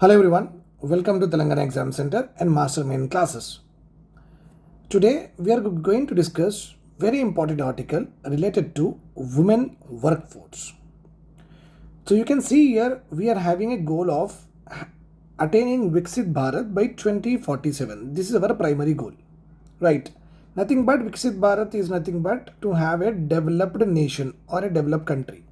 Hello everyone, welcome to Telangana Exam Center and Mastermind classes. Today we are going to discuss very important article related to women workforce. So you can see here we are having a goal of attaining Viksit Bharat by 2047. This is our primary goal, right? Nothing but Viksit Bharat is nothing but to have a developed nation or a developed country.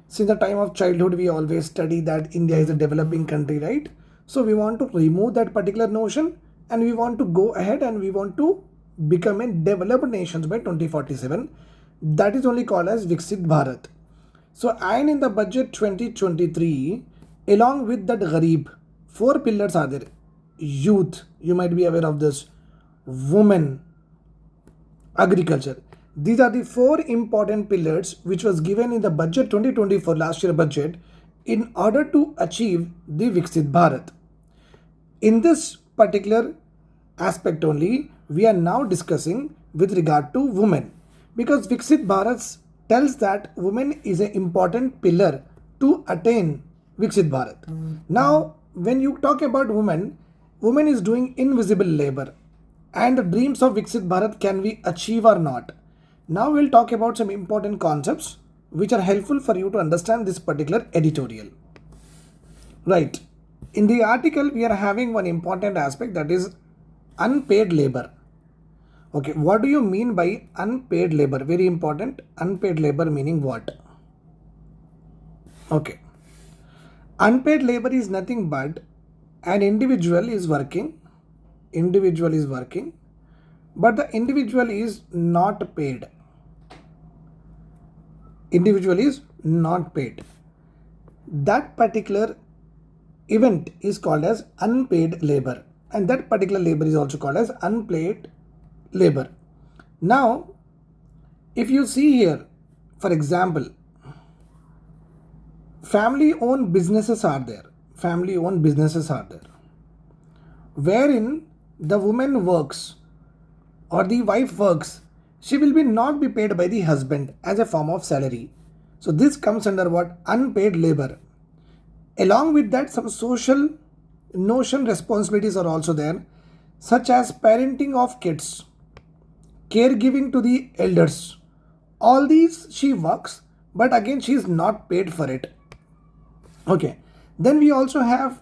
Since the time of childhood, we always study that India is a developing country, right? So we want to remove that particular notion and we want to go ahead and we want to become a developed nation by 2047. That is only called as Viksit Bharat. So, and in the budget 2023, along with that Gharib, four pillars are there. Youth, you might be aware of this. Women, agriculture. These are the four important pillars which was given in the budget 2024 last year budget in order to achieve the Viksit Bharat. In this particular aspect only, we are now discussing with regard to women, because Viksit Bharat tells that women is an important pillar to attain Viksit Bharat. Now, when you talk about women is doing invisible labor, and the dreams of Viksit Bharat can we achieve or not. Now we'll talk about some important concepts which are helpful for you to understand this particular editorial. Right. In the article, we are having one important aspect, that is unpaid labor. Okay, what do you mean by unpaid labor? Very important. Unpaid labor meaning what? Okay. Unpaid labor is nothing but an individual is working, but the individual is not paid. That particular event is called as unpaid labor, and that particular labor is also called as unpaid labor. Now, if you see here, for example, family owned businesses are there, wherein the woman works or the wife works, she will not be paid by the husband as a form of salary. So this comes under what? Unpaid labor. Along with that, some social notion responsibilities are also there, such as parenting of kids, caregiving to the elders. All these she works, but again she is not paid for it. Okay. Then we also have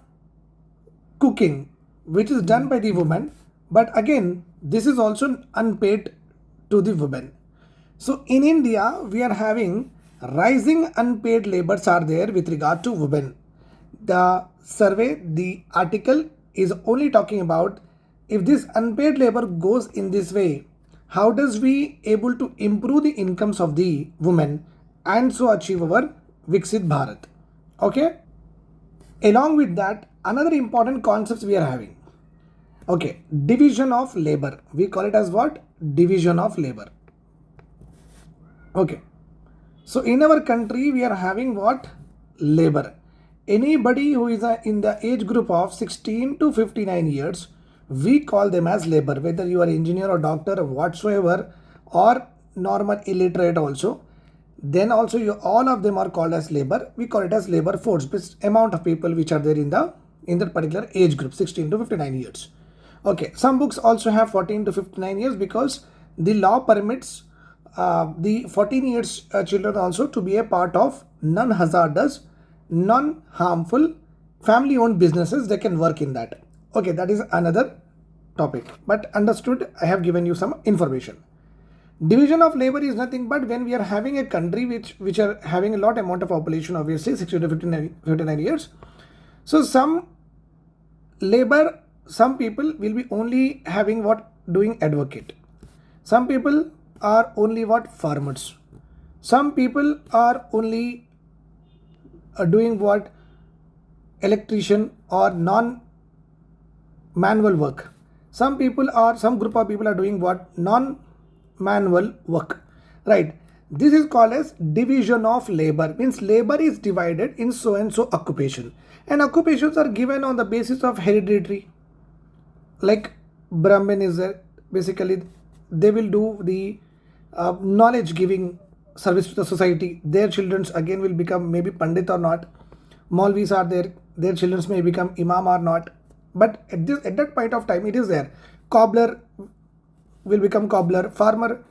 cooking, which is done by the woman, but again this is also unpaid to the women. So in India, we are having rising unpaid labors are there with regard to women. The survey, the article is only talking about if this unpaid labor goes in this way, how does we able to improve the incomes of the women and so achieve our Viksit Bharat. Okay. Along with that, another important concepts we are having. Okay, division of labor. We call it as what? Division of labor. Okay. So in our country, we are having what? Labor. Anybody who is in the age group of 16 to 59 years, we call them as labor. Whether you are engineer or doctor or whatsoever, or normal illiterate also, then also all of them are called as labor. We call it as labor force. This amount of people which are there in that particular age group, 16 to 59 years. Okay, some books also have 14 to 59 years because the law permits the 14 years children also to be a part of non-hazardous, non-harmful, family-owned businesses. They can work in that. Okay, that is another topic. But understood, I have given you some information. Division of labor is nothing but when we are having a country which are having a lot amount of population, obviously 60 to 59 years. So some labor, some people will be only having what? Doing advocate. Some people are only what? Farmers. Some people are only doing what? Electrician or non-manual work. Some group of people are doing what? Non-manual work. Right. This is called as division of labor. Means labor is divided in so and so occupation. And occupations are given on the basis of hereditary. Like Brahmin is there, basically they will do the knowledge giving service to the society. Their children again will become maybe Pandit or not. Maulvis are there, their children may become imam or not. But at that point of time, it is there. Cobbler will become cobbler, farmer,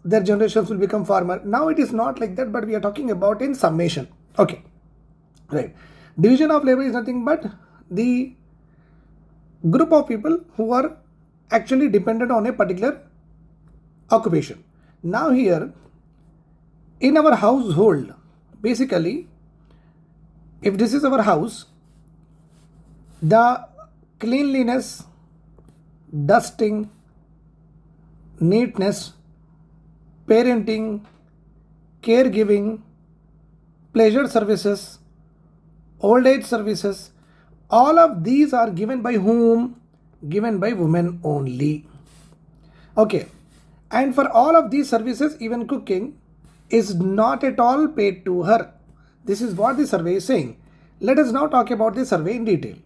their generations will become farmer. Now it is not like that, but we are talking about in summation. Okay, right. Division of labor is nothing but the group of people who are actually dependent on a particular occupation. Now here, in our household, basically, if this is our house, the cleanliness, dusting, neatness, parenting, caregiving, pleasure services, old age services, all of these are given by whom? Given by women only. Okay, and for all of these services, even cooking is not at all paid to her. This is what the survey is saying. Let us now talk about the survey in detail.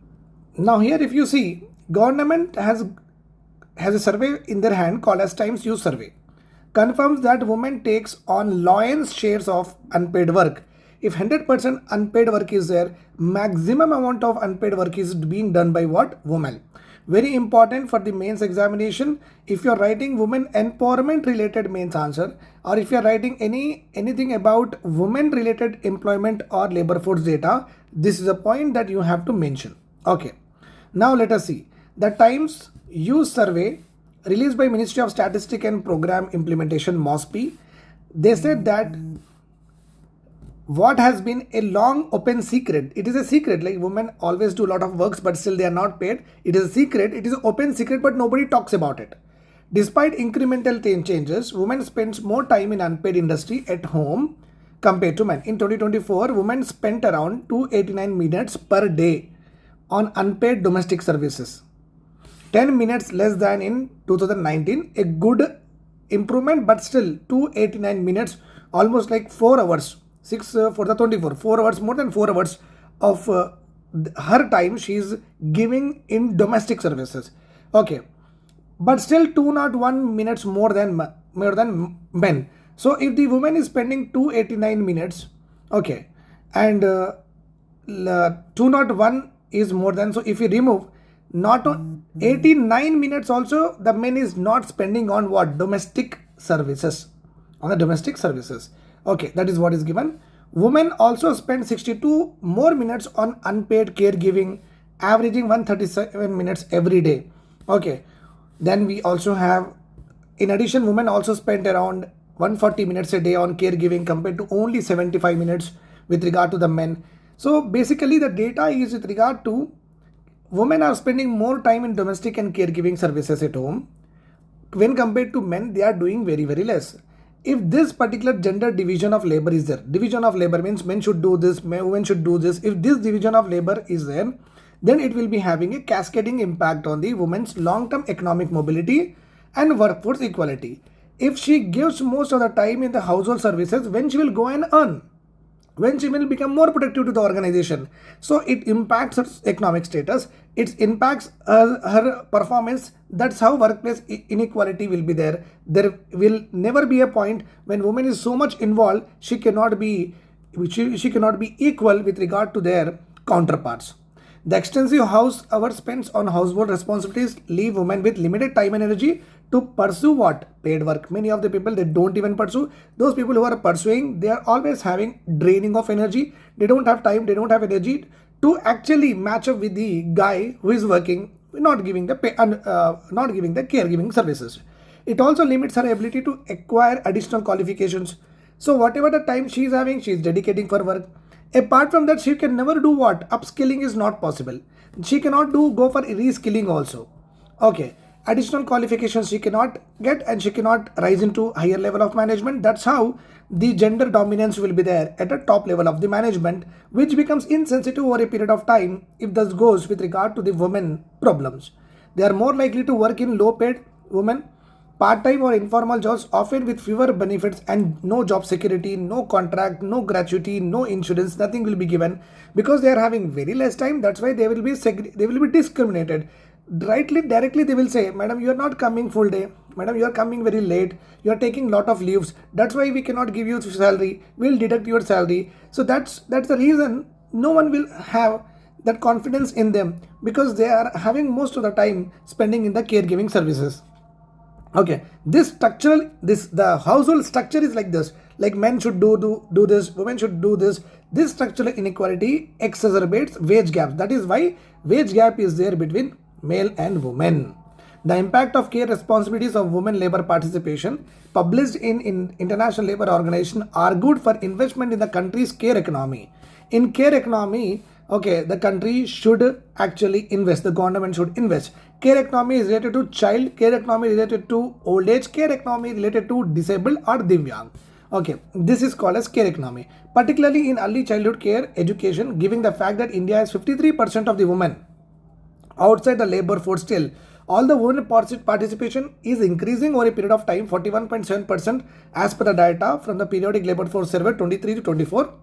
Now here, if you see, government has a survey in their hand called as Times Use Survey. Confirms that women takes on lion's shares of unpaid work. If 100% unpaid work is there, maximum amount of unpaid work is being done by what? Women. Very important for the mains examination. If you are writing women empowerment related mains answer, or if you are writing anything about women related employment or labor force data, this is a point that you have to mention. Okay. Now let us see. The Times Use Survey released by Ministry of Statistics and Program Implementation, MoSPI. They said that what has been a long open secret, it is a secret, like women always do a lot of works but still they are not paid. It is a secret, it is an open secret, but nobody talks about it. Despite incremental changes, women spends more time in unpaid industry at home compared to men. In 2024, women spent around 289 minutes per day on unpaid domestic services. 10 minutes less than in 2019, a good improvement, but still 289 minutes, almost like 4 hours. 6 for the 24, 4 hours, more than 4 hours of her time she is giving in domestic services. Okay, but still 201 minutes more than men. So if the woman is spending 289 minutes, okay, and 201 is more than, so if you remove not on 89 minutes also, the men is not spending on what? Domestic services, on the domestic services. Okay, that is what is given. Women also spend 62 more minutes on unpaid caregiving, averaging 137 minutes every day. Okay, then we also have, in addition, women also spend around 140 minutes a day on caregiving compared to only 75 minutes with regard to the men. So basically the data is with regard to women are spending more time in domestic and caregiving services at home. When compared to men, they are doing very, very less. If this particular gender division of labor is there, division of labor means men should do this, women should do this. If this division of labor is there, then it will be having a cascading impact on the woman's long-term economic mobility and workforce equality. If she gives most of the time in the household services, when she will go and earn, when she will become more productive to the organization. So it impacts her economic status, it impacts her performance. That's how workplace inequality will be there. There will never be a point when woman is so much involved, she cannot be equal with regard to their counterparts. The extensive house hours spent on household responsibilities leave women with limited time and energy to pursue what? Paid work. Many of the people, they don't even pursue. Those people who are pursuing, they are always having draining of energy. They don't have time, they don't have energy to actually match up with the guy who is working, not giving the caregiving services. It also limits her ability to acquire additional qualifications. So whatever the time she is having, she is dedicating for work. Apart from that, she can never do what? Upskilling is not possible. She cannot go for reskilling also. Okay. Additional qualifications she cannot get, and she cannot rise into higher level of management. That's how the gender dominance will be there at the top level of the management, which becomes insensitive over a period of time if this goes with regard to the women problems. They are more likely to work in low paid women, part-time or informal jobs, often with fewer benefits and no job security, no contract, no gratuity, no insurance, nothing will be given because they are having very less time. That's why they will be discriminated. Directly they will say, madam, you are not coming full day, madam, you are coming very late, you are taking lot of leaves, that's why we cannot give you salary, we'll deduct your salary. So that's the reason no one will have that confidence in them, because they are having most of the time spending in the caregiving services. Okay, the household structure is like this. Like men should do this, women should do this. This structural inequality exacerbates wage gaps. That is why wage gap is there between male and women. The impact of care responsibilities of women labor participation, published in International Labour Organization, argued for investment in the country's care economy. In care economy, okay, the country should actually invest, the government should invest. Care economy is related to child, care economy related to old age, care economy related to disabled or divyang. Okay, this is called as care economy, particularly in early childhood care education, given the fact that India has 53% of the women outside the labor force still. All the women participation is increasing over a period of time, 41.7% as per the data from the periodic labor force survey 23 to 24.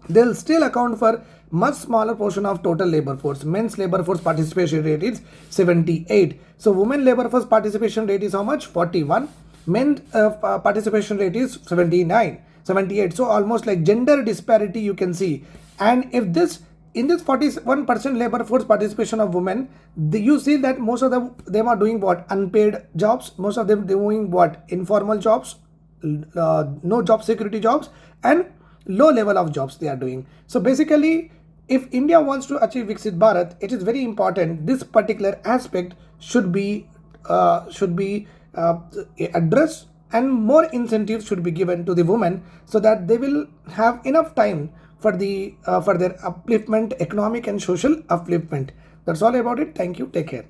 They'll still account for much smaller portion of total labor force. Men's labor force participation rate is 78. So women labor force participation rate is how much? 41. Men participation rate is 78. So almost like gender disparity you can see. And if this in this 41% labor force participation of women, you see that most of them are doing what? Unpaid jobs. Most of them doing what? Informal jobs, no job security jobs, and low level of jobs they are doing. So basically, if India wants to achieve Viksit Bharat, it is very important this particular aspect should be addressed, and more incentives should be given to the women so that they will have enough time for their upliftment, economic and social upliftment. That's all about it. Thank you. Take care.